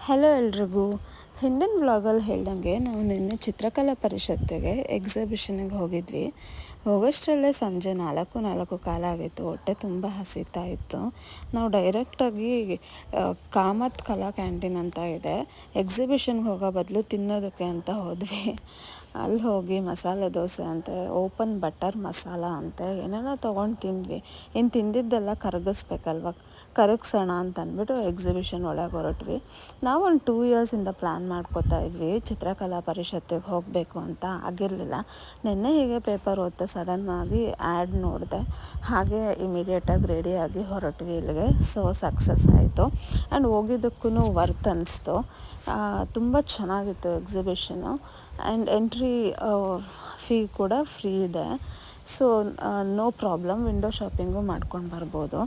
Hello ಎಲ್ರಿಗೂ. ಹಿಂದಿನ ವ್ಲಾಗಲ್ಲಿ ಹೇಳ್ದಂಗೆ ನಾವು ನಿನ್ನೆ ಚಿತ್ರಕಲಾ ಪರಿಷತ್ತಿಗೆ ಎಕ್ಸಿಬಿಷನಿಗೆ ಹೋಗಿದ್ವಿ. ಹೋಗೋಷ್ಟರಲ್ಲೇ ಸಂಜೆ 4 ಕಾಲ ಆಗಿತ್ತು. ಹೊಟ್ಟೆ ತುಂಬ ಹಸಿತಾ ಇತ್ತು. ನಾವು ಡೈರೆಕ್ಟಾಗಿ ಕಾಮತ್ ಕಲಾ ಕ್ಯಾಂಟೀನ್ ಅಂತ ಇದೆ, ಎಕ್ಸಿಬಿಷನ್ಗೆ ಹೋಗೋ ಬದಲು ತಿನ್ನೋದಕ್ಕೆ ಅಂತ ಹೋದ್ವಿ. ಅಲ್ಲಿ ಹೋಗಿ ಮಸಾಲೆ ದೋಸೆ ಅಂತೆ, ಓಪನ್ ಬಟರ್ ಮಸಾಲ ಅಂತೆ, ಏನೇನೋ ತೊಗೊಂಡು ತಿಂದ್ವಿ. ಇನ್ನು ತಿಂದಿದ್ದೆಲ್ಲ ಕರಗಿಸ್ಬೇಕಲ್ವ, ಕರಗಿಸೋಣ ಅಂತ ಅಂದ್ಬಿಟ್ಟು ಎಕ್ಸಿಬಿಷನ್ ಒಳಗೆ ಹೊರಟ್ವಿ. ನಾವು ಒಂದು 2 ಇಯರ್ಸಿಂದ ಪ್ಲ್ಯಾನ್ ಮಾಡ್ಕೋತಾ ಇದ್ವಿ ಚಿತ್ರಕಲಾ ಪರಿಷತ್ತಿಗೆ ಹೋಗಬೇಕು ಅಂತ. ಆಗಿರಲಿಲ್ಲ. ನಿನ್ನೆ ಹೀಗೆ ಪೇಪರ್ ಓದ್ತಾ ಸಡನ್ನಾಗಿ ಆ್ಯಡ್ ನೋಡಿದೆ, ಹಾಗೆ ಇಮಿಡಿಯೇಟಾಗಿ ರೆಡಿಯಾಗಿ ಹೊರಟ್ವಿ ಇಲ್ಲಿಗೆ. ಸೊ ಸಕ್ಸಸ್ ಆಯಿತು ಆ್ಯಂಡ್ ಹೋಗಿದ್ದಕ್ಕೂ ವರ್ತ್ ಅನ್ನಿಸ್ತು. ತುಂಬ ಚೆನ್ನಾಗಿತ್ತು ಎಕ್ಸಿಬಿಷನು ಆ್ಯಂಡ್ ಎಂಟ್ರಿ ಫೀ ಕೂಡ ಫ್ರೀ ಇದೆ. So no problem, window shopping ಮಾಡ್ಕೊಂಡು ಬರ್ಬೋದು.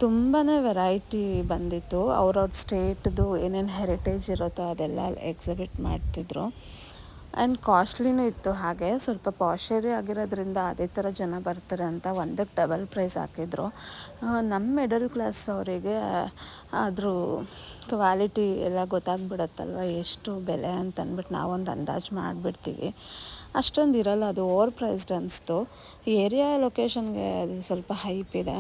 ತುಂಬಾ ವೆರೈಟಿ ಬಂದಿತ್ತು. ಅವ್ರವ್ರ ಸ್ಟೇಟ್ದು ಏನೇನು ಹೆರಿಟೇಜ್ ಇರುತ್ತೋ ಅದೆಲ್ಲ ಎಕ್ಸಿಬಿಟ್ ಮಾಡ್ತಿದ್ರು ಆ್ಯಂಡ್ ಕಾಸ್ಟ್ಲಿನೂ ಇತ್ತು. ಹಾಗೆ ಸ್ವಲ್ಪ ಪಾಶ್ ಏರಿಯಾ ಆಗಿರೋದ್ರಿಂದ ಅದೇ ಥರ ಜನ ಬರ್ತಾರೆ ಅಂತ ಒಂದಕ್ಕೆ ಡಬಲ್ ಪ್ರೈಸ್ ಹಾಕಿದ್ರು. ನಮ್ಮ ಮಿಡಲ್ ಕ್ಲಾಸ್ ಅವರಿಗೆ ಅದ್ರ ಕ್ವಾಲಿಟಿ ಎಲ್ಲ ಗೊತ್ತಾಗ್ಬಿಡತ್ತಲ್ವ, ಎಷ್ಟು ಬೆಲೆ ಅಂತ ಅಂದ್ಬಿಟ್ಟು ನಾವೊಂದು ಅಂದಾಜು ಮಾಡಿಬಿಡ್ತೀವಿ. ಅಷ್ಟೊಂದು ಇರಲ್ಲ, ಅದು ಓವರ್ ಪ್ರೈಸ್ಡ್ ಅನ್ನಿಸ್ತು. ಏರಿಯಾ ಲೊಕೇಶನ್ಗೆ ಅದು ಸ್ವಲ್ಪ ಹೈಪ್ ಇದೆ.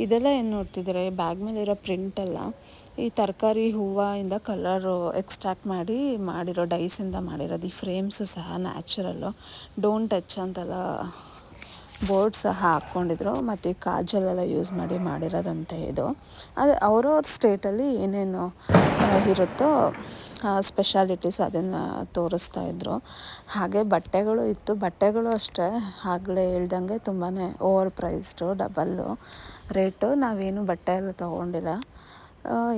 ಇದೆಲ್ಲ ಏನು ನೋಡ್ತಿದ್ದೀರಾ, ಈ ಬ್ಯಾಗ್ ಮೇಲಿರೋ ಪ್ರಿಂಟೆಲ್ಲ ಈ ತರಕಾರಿ ಹೂವಿಂದ ಕಲರು ಎಕ್ಸ್ಟ್ರಾಕ್ಟ್ ಮಾಡಿರೋ ಡೈಸಿಂದ ಮಾಡಿರೋದು. ಈ ಫ್ರೇಮ್ಸ್ ಸಹ ನ್ಯಾಚುರಲ್ಲು, ಡೋಂಟ್ ಟಚ್ ಅಂತೆಲ್ಲ ಬೋರ್ಡ್ ಸಹ ಹಾಕ್ಕೊಂಡಿದ್ರು. ಮತ್ತು ಈ ಕಾಜಲೆಲ್ಲ ಯೂಸ್ ಮಾಡಿರೋದಂತೆ ಇದು. ಅದು ಅವ್ರವ್ರ ಸ್ಟೇಟಲ್ಲಿ ಏನೇನು ಇರುತ್ತೋ ಸ್ಪೆಷಾಲಿಟೀಸ್ ಅದನ್ನು ತೋರಿಸ್ತಾಯಿದ್ರು. ಹಾಗೆ ಬಟ್ಟೆಗಳು ಇತ್ತು. ಬಟ್ಟೆಗಳು ಅಷ್ಟೇ ಆಗಲೇ ಹೇಳ್ದಂಗೆ ತುಂಬಾ ಓವರ್ ಪ್ರೈಸ್ಡು, ಡಬಲ್ಲು ರೇಟು. ನಾವೇನು ಬಟ್ಟೆ ಎಲ್ಲ ತೊಗೊಂಡಿಲ್ಲ.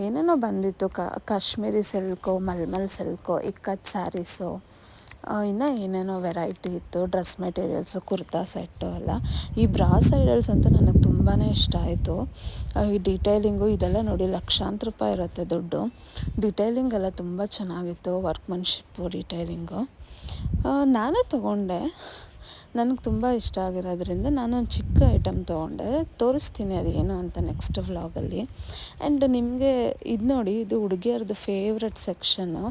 ಏನೇನೋ ಬಂದಿತ್ತು, ಕಾಶ್ಮೀರಿ ಸಿಲ್ಕು, ಮಲ್ಮಲ್ ಸಿಲ್ಕು, ಇಕ್ಕತ್ ಸ್ಯಾರೀಸು, ಇನ್ನು ಏನೇನೋ ವೆರೈಟಿ ಇತ್ತು. ಡ್ರೆಸ್ ಮೆಟೀರಿಯಲ್ಸು, ಕುರ್ತಾ ಸೆಟ್ಟು ಎಲ್ಲ. ಈ ಬ್ರಾ ಸೈಡಲ್ಸ್ ಅಂತೂ ನನಗೆ ತುಂಬಾ ಇಷ್ಟ ಆಯಿತು. ಈ ಡಿಟೈಲಿಂಗು ಇದೆಲ್ಲ ನೋಡಿ ಲಕ್ಷಾಂತರ ರೂಪಾಯಿ ಇರುತ್ತೆ ದುಡ್ಡು. ಡಿಟೈಲಿಂಗ್ ಎಲ್ಲ ತುಂಬ ಚೆನ್ನಾಗಿತ್ತು, ವರ್ಕ್ಮನ್ಶಿಪ್ಪು, ಡಿಟೈಲಿಂಗು. ನಾನೇ ತೊಗೊಂಡೆ, ನನಗೆ ತುಂಬ ಇಷ್ಟ ಆಗಿರೋದ್ರಿಂದ ನಾನೊಂದು ಚಿಕ್ಕ ಐಟಮ್ ತೊಗೊಂಡೆ. ತೋರಿಸ್ತೀನಿ ಅದು ಏನು ಅಂತ ನೆಕ್ಸ್ಟ್ ವ್ಲಾಗಲ್ಲಿ. ಆ್ಯಂಡ್ ನಿಮಗೆ ಇದು ನೋಡಿ, ಇದು ಹುಡುಗಿಯರದು favourite section.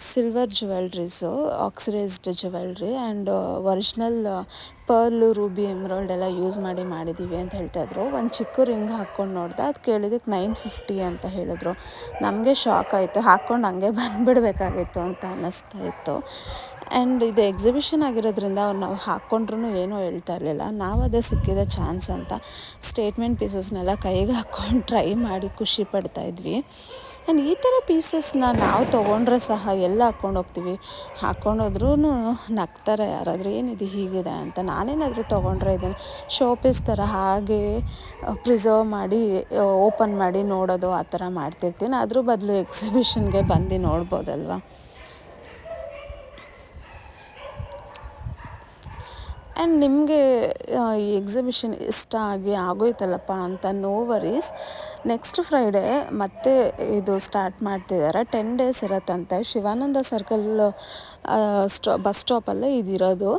Silver jewelleries, oxidised jewellery and original pearl, ruby, emerald ಎಲ್ಲ ಯೂಸ್ ಮಾಡಿದ್ದೀವಿ ಅಂತ ಹೇಳ್ತಾಯಿದ್ರು. ಒಂದು ಚಿಕ್ಕ ರಿಂಗ್ ಹಾಕ್ಕೊಂಡು ನೋಡಿದೆ, ಅದು ಕೇಳಿದ್ದಕ್ಕೆ 950 ಅಂತ ಹೇಳಿದ್ರು. ನಮಗೆ ಶಾಕ್ ಆಯಿತು, ಹಾಕ್ಕೊಂಡು ಹಂಗೆ ಬಂದುಬಿಡ್ಬೇಕಾಗಿತ್ತು ಅಂತ ಅನ್ನಿಸ್ತಾ ಇತ್ತು. ಆ್ಯಂಡ್ ಇದು ಎಕ್ಸಿಬಿಷನ್ ಆಗಿರೋದ್ರಿಂದ ಅವ್ರು ನಾವು ಹಾಕ್ಕೊಂಡ್ರೂ ಏನೂ ಹೇಳ್ತಾ ಇರಲಿಲ್ಲ. ನಾವು ಅದೇ ಸಿಕ್ಕಿದ ಚಾನ್ಸ್ ಅಂತ ಸ್ಟೇಟ್ಮೆಂಟ್ ಪೀಸಸ್ನೆಲ್ಲ ಕೈಗೆ ಹಾಕ್ಕೊಂಡು ಟ್ರೈ ಮಾಡಿ ಖುಷಿ ಪಡ್ತಾಯಿದ್ವಿ. ಆ್ಯಂಡ್ ಈ ಥರ ಪೀಸಸ್ನ ನಾವು ತೊಗೊಂಡ್ರೆ ಸಹ ಎಲ್ಲ ಹಾಕ್ಕೊಂಡು ಹೋಗ್ತೀವಿ, ಹಾಕ್ಕೊಂಡೋದ್ರೂ ನಗ್ತಾರೆ ಯಾರಾದರೂ, ಏನಿದು ಹೀಗಿದೆ ಅಂತ. ನಾನೇನಾದರೂ ತೊಗೊಂಡ್ರೆ ಇದನ್ನು ಶೋ ಪೀಸ್ ಥರ ಹಾಗೆ ಪ್ರಿಸರ್ವ್ ಮಾಡಿ ಓಪನ್ ಮಾಡಿ ನೋಡೋದು ಆ ಥರ ಮಾಡ್ತಿರ್ತೀನಿ. ಅದ್ರ ಬದಲು ಎಕ್ಸಿಬಿಷನ್ಗೆ ಬಂದು ನೋಡ್ಬೋದಲ್ವ. ಆ್ಯಂಡ್ ನಿಮಗೆ ಈ ಎಕ್ಸಿಬಿಷನ್ ಇಷ್ಟ ಆಗೋಯ್ತಲ್ಲಪ್ಪ ಅಂತ ನೋ ವರೀಸ್. ನೆಕ್ಸ್ಟ್ ಫ್ರೈಡೇ ಮತ್ತೆ ಇದು ಸ್ಟಾರ್ಟ್ ಮಾಡ್ತಿದ್ದಾರೆ. 10 days ಇರುತ್ತಂತೆ. ಶಿವಾನಂದ ಸರ್ಕಲ್ ಬಸ್ ಸ್ಟಾಪಲ್ಲೇ ಇದಿರೋದು.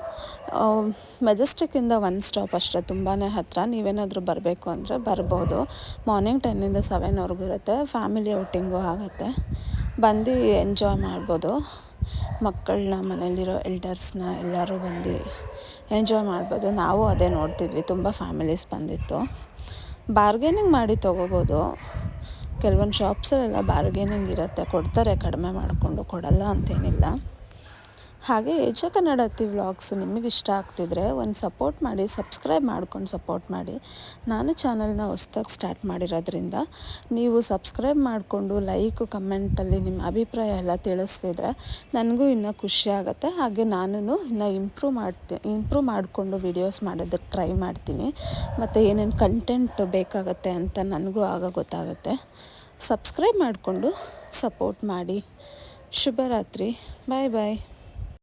ಮೆಜೆಸ್ಟಿಕ್ಕಿಂದ 1 ಸ್ಟಾಪ್ ಅಷ್ಟೇ, ತುಂಬಾ ಹತ್ತಿರ. ನೀವೇನಾದರೂ ಬರಬೇಕು ಅಂದರೆ ಬರ್ಬೋದು. ಮಾರ್ನಿಂಗ್ 10 to 7 ಇರುತ್ತೆ. ಫ್ಯಾಮಿಲಿ ಔಟಿಂಗು ಆಗುತ್ತೆ, ಬಂದು ಎಂಜಾಯ್ ಮಾಡ್ಬೋದು. ಮಕ್ಕಳನ್ನ, ಮನೇಲಿರೋ ಎಲ್ಡರ್ಸ್ನ ಎಲ್ಲರೂ ಬಂದು ಎಂಜಾಯ್ ಮಾಡ್ಬೋದು. ನಾವು ಅದೇ ನೋಡ್ತಿದ್ವಿ, ತುಂಬ ಫ್ಯಾಮಿಲೀಸ್ ಬಂದಿತ್ತು. ಬಾರ್ಗೇನಿಂಗ್ ಮಾಡಿ ತೊಗೋಬೋದು. ಕೆಲವೊಂದು ಶಾಪ್ಸಲ್ಲೆಲ್ಲ ಬಾರ್ಗೇನಿಂಗ್ ಇರುತ್ತೆ, ಕೊಡ್ತಾರೆ ಕಡಿಮೆ ಮಾಡಿಕೊಂಡು, ಕೊಡಲ್ಲ ಅಂತೇನಿಲ್ಲ. ಹಾಗೆ ಏಜ ಕನ್ನಡತಿ ವ್ಲಾಗ್ಸ್ ನಿಮಗೆ ಇಷ್ಟ ಆಗ್ತಿದ್ರೆ ಒಂದು ಸಪೋರ್ಟ್ ಮಾಡಿ, ಸಬ್ಸ್ಕ್ರೈಬ್ ಮಾಡ್ಕೊಂಡು ಸಪೋರ್ಟ್ ಮಾಡಿ. ನಾನು ಚಾನಲ್ನ ಹೊಸ್ದಾಗಿ ಸ್ಟಾರ್ಟ್ ಮಾಡಿರೋದ್ರಿಂದ ನೀವು ಸಬ್ಸ್ಕ್ರೈಬ್ ಮಾಡಿಕೊಂಡು ಲೈಕು, ಕಮೆಂಟಲ್ಲಿ ನಿಮ್ಮ ಅಭಿಪ್ರಾಯ ಎಲ್ಲ ತಿಳಿಸ್ತಿದ್ರೆ ನನಗೂ ಇನ್ನೂ ಖುಷಿ ಆಗುತ್ತೆ. ಹಾಗೆ ನಾನು ಇನ್ನೂ ಇಂಪ್ರೂವ್ ಮಾಡಿಕೊಂಡು ವೀಡಿಯೋಸ್ ಮಾಡೋದಕ್ಕೆ ಟ್ರೈ ಮಾಡ್ತೀನಿ. ಮತ್ತು ಏನೇನು ಕಂಟೆಂಟ್ ಬೇಕಾಗುತ್ತೆ ಅಂತ ನನಗೂ ಆಗ ಗೊತ್ತಾಗುತ್ತೆ. ಸಬ್ಸ್ಕ್ರೈಬ್ ಮಾಡಿಕೊಂಡು ಸಪೋರ್ಟ್ ಮಾಡಿ. ಶುಭರಾತ್ರಿ. ಬಾಯ್ ಬಾಯ್.